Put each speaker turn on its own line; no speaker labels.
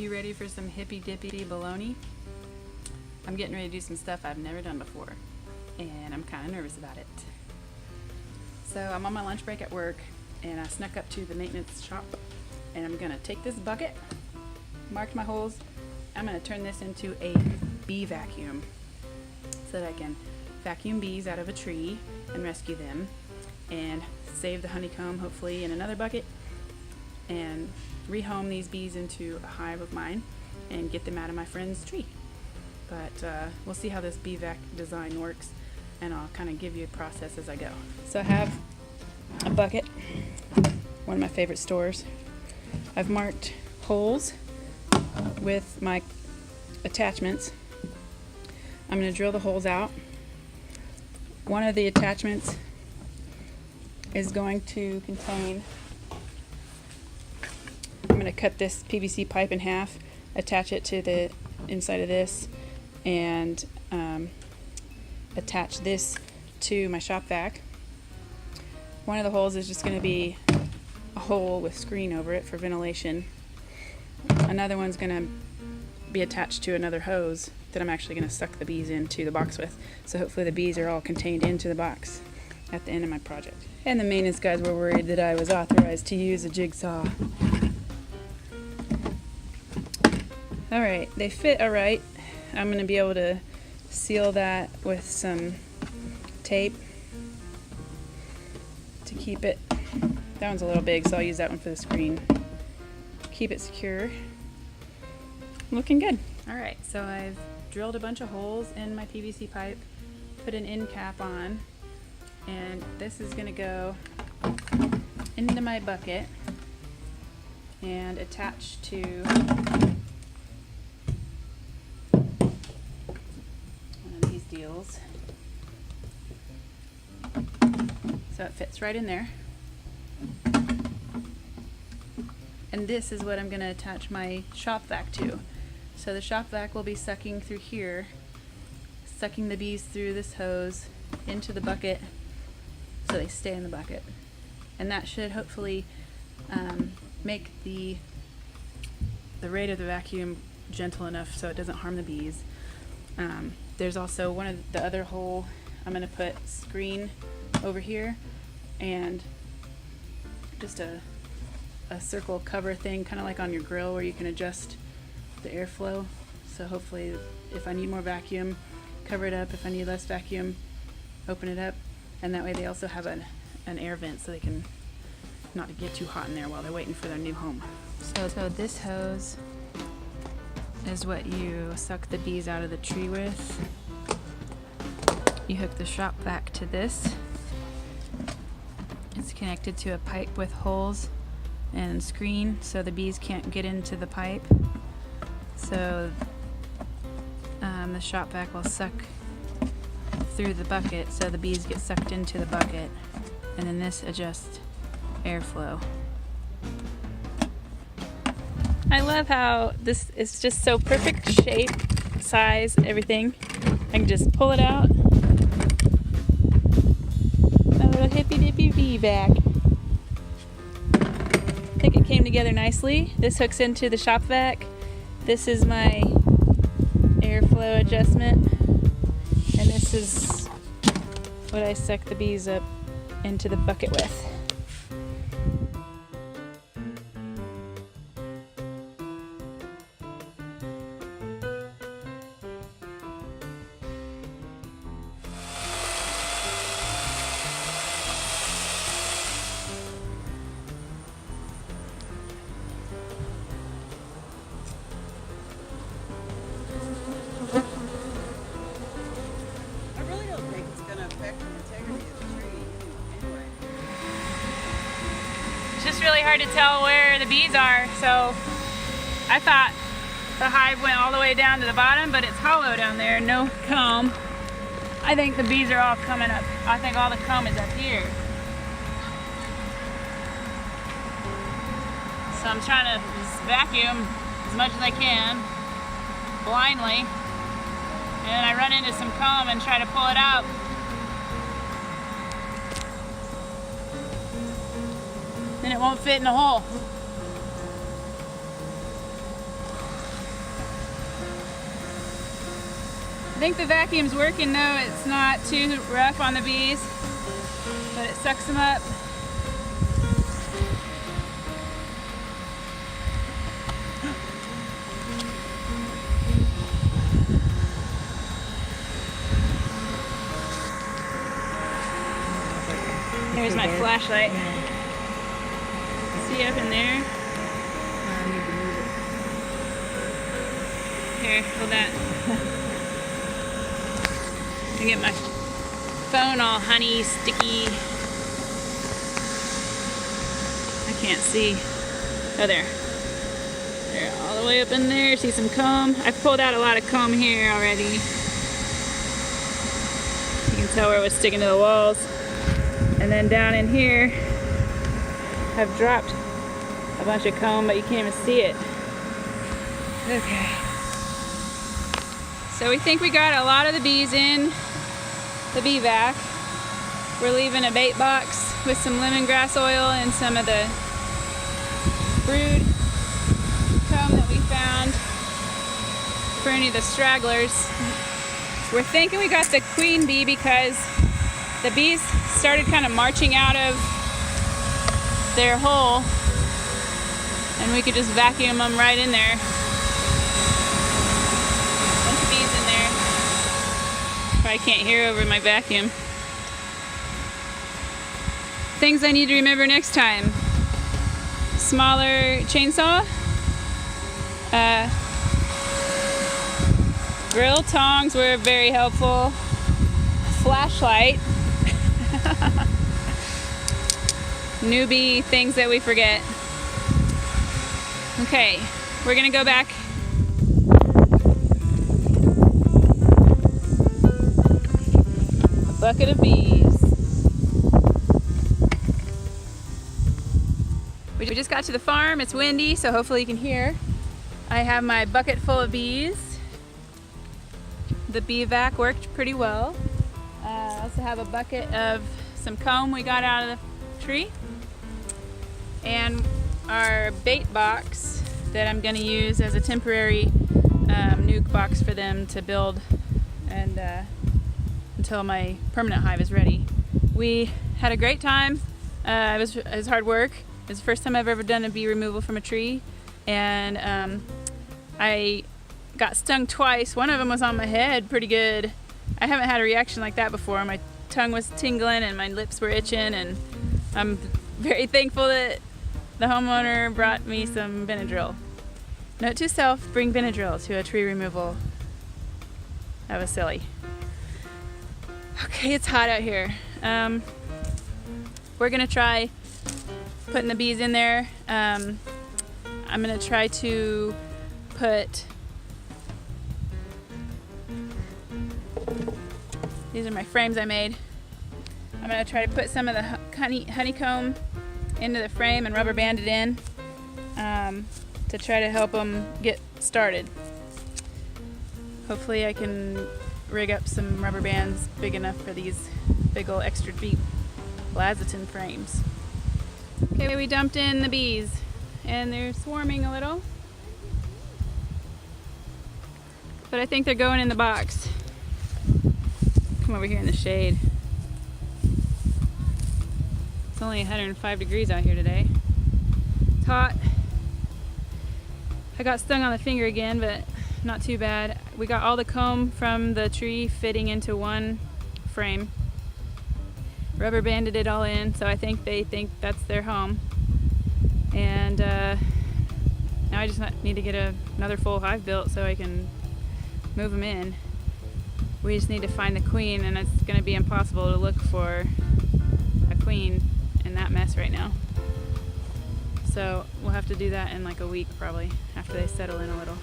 You ready for some hippy dippy baloney? I'm getting ready to do some stuff I've never done before, and I'm kind of nervous about it. So I'm on my lunch break at work, and I snuck up to the maintenance shop, and I'm gonna take this bucket, marked my holes. I'm gonna turn this into a bee vacuum so that I can vacuum bees out of a tree and rescue them and save the honeycomb hopefully in another bucket and rehome these bees into a hive of mine and get them out of my friend's tree. But we'll see how this Bee Vac design works, and I'll kind of give you a process as I go. So I have a bucket, one of my favorite stores. I've marked holes with my attachments. I'm going to drill the holes out. One of the attachments is going to contain, I'm going to cut this PVC pipe in half, attach it to the inside of this, and attach this to my shop vac. One of the holes is just going to be a hole with screen over it for ventilation. Another one's going to be attached to another hose that I'm actually going to suck the bees into the box with. So hopefully the bees are all contained into the box at the end of my project. And the maintenance guys were worried that I was authorized to use a jigsaw. Alright, they fit alright. I'm going to be able to seal that with some tape to keep it. That one's a little big, so I'll use that one for the screen. Keep it secure. Looking good. Alright, so I've drilled a bunch of holes in my PVC pipe, put an end cap on, and this is going to go into my bucket and attach to deals. So it fits right in there. And this is what I'm going to attach my shop vac to. So the shop vac will be sucking through here, sucking the bees through this hose into the bucket so they stay in the bucket. And that should hopefully make the rate of the vacuum gentle enough so it doesn't harm the bees. There's also one of the other hole. I'm going to put screen over here and just a circle cover thing, kind of like on your grill where you can adjust the airflow. So hopefully if I need more vacuum, cover it up. If I need less vacuum, open it up. And that way they also have an air vent so they can not get too hot in there while they're waiting for their new home. So this hose is what you suck the bees out of the tree with. You hook the shop vac to this. It's connected to a pipe with holes and screen so the bees can't get into the pipe. So the shop vac will suck through the bucket so the bees get sucked into the bucket, and then this adjusts airflow. I love how this is just so perfect shape, size, everything. I can just pull it out. My little hippy dippy Bee Vac. I think it came together nicely. This hooks into the shop vac. This is my airflow adjustment. And this is what I suck the bees up into the bucket with. It's just really hard to tell where the bees are, so I thought the hive went all the way down to the bottom, but it's hollow down there, no comb. I think the bees are all coming up. I think all the comb is up here. So I'm trying to just vacuum as much as I can, blindly, and I run into some comb and try to pull it out. Then it won't fit in the hole. think the vacuum's working though. It's not too rough on the bees, but it sucks them up. Here's my flashlight. See up in there? Here, hold that. I get my phone all honey sticky. I can't see. Oh, there. There, all the way up in there. See some comb? I've pulled out a lot of comb here already. You can tell where it was sticking to the walls. And then down in here, I've dropped a bunch of comb, but you can't even see it. Okay. So we think we got a lot of the bees in the Bee Vac. We're leaving a bait box with some lemongrass oil and some of the brood comb that we found for any of the stragglers. We're thinking we got the queen bee because the bees started kind of marching out of their hole, and we could just vacuum them right in there. Bunch of bees in there. Probably can't hear over my vacuum. Things I need to remember next time. Smaller chainsaw. Drill tongs were very helpful. Flashlight. Newbie things that we forget. Okay, we're gonna go back. A bucket of bees. We just got to the farm. It's windy, so hopefully you can hear. I have my bucket full of bees. The Bee Vac worked pretty well. I also have a bucket of some comb we got out of the tree, and our bait box that I'm going to use as a temporary nuke box for them to build and until my permanent hive is ready. We had a great time. It was hard work. It was the first time I've ever done a bee removal from a tree, and I got stung twice. One of them was on my head pretty good. I haven't had a reaction like that before. My tongue was tingling and my lips were itching, and I'm very thankful that the homeowner brought me some Benadryl. Note to self, bring Benadryl to a tree removal. That was silly. Okay, it's hot out here. We're gonna try putting the bees in there. I'm gonna try to put, these are my frames I made. I'm gonna try to put some of the honeycomb into the frame and rubber band it in to try to help them get started. Hopefully I can rig up some rubber bands big enough for these big old extra deep lazatin frames. Okay, we dumped in the bees and they're swarming a little, but I think they're going in the box. Come over here in the shade. It's only 105 degrees out here today. It's hot. I got stung on the finger again, but not too bad. We got all the comb from the tree fitting into one frame. Rubber banded it all in, so I think they think that's their home. And now I just need to get another full hive built so I can move them in. We just need to find the queen, and it's going to be impossible to look for a queen in that mess right now. So we'll have to do that in like a week probably, after they settle in a little.